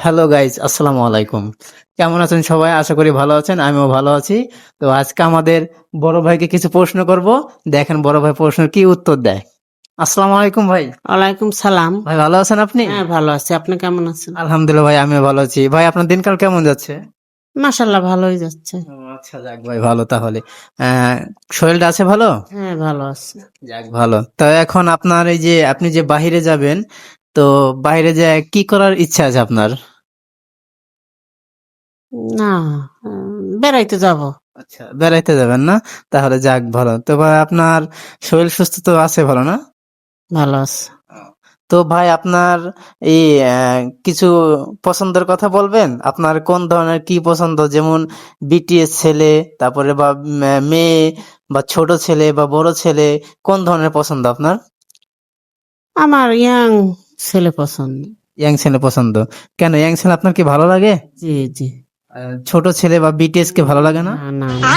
Hello guys, আসসালামু আলাইকুম। কেমন আছেন সবাই? আশা করি ভালো আছেন, আমিও ভালো আছি। তো আজকে আমাদের বড় ভাইকে কিছু প্রশ্ন করব। দেখেন বড় ভাই প্রশ্নের কি উত্তর দেয়। আসসালামু আলাইকুম ভাই। ওয়ালাইকুম সালাম। ভাই ভালো আছেন আপনি? হ্যাঁ, ভালো আছি। আপনি কেমন আছেন? আলহামদুলিল্লাহ ভাই, আমিও ভালো আছি। ভাই আপনার দিনকাল কেমন যাচ্ছে? মাশাআল্লাহ ভালোই যাচ্ছে। ও আচ্ছা, যাক ভাই ভালো তাহলে। আহ, শরীরটা আছে ভালো? হ্যাঁ, ভালো আছে। যাক ভালো। তো এখন আপনার এই যে আপনি যে বাহিরে যাবেন, তো বাইরে যে কি করার ইচ্ছা আছে আপনার? না, বেড়াইতে যাব। আচ্ছা, বেড়াইতে যাবেন না? তাহলে যাক ভালো। তো ভাই আপনার শরীর সুস্থ তো আছে ভালো না? ভালো আছে। তো ভাই আপনার এই কিছু পছন্দের কথা বলবেন, আপনার কোন ধরনের কি পছন্দ, যেমন বিটিএস ছেলে, তারপরে বা মেয়ে, বা ছোট ছেলে বা বড় ছেলে, কোন ধরনের পছন্দ আপনার? আমার ইয়াং ছেলে পছন্দ। ইয়াং ছেলে পছন্দ। কেন ইয়াং ছেলে আপনার কি ভালো লাগে? জি, জি। ছোট ছেলে বা বিটিএস কে ভালো লাগে না? না, না, না।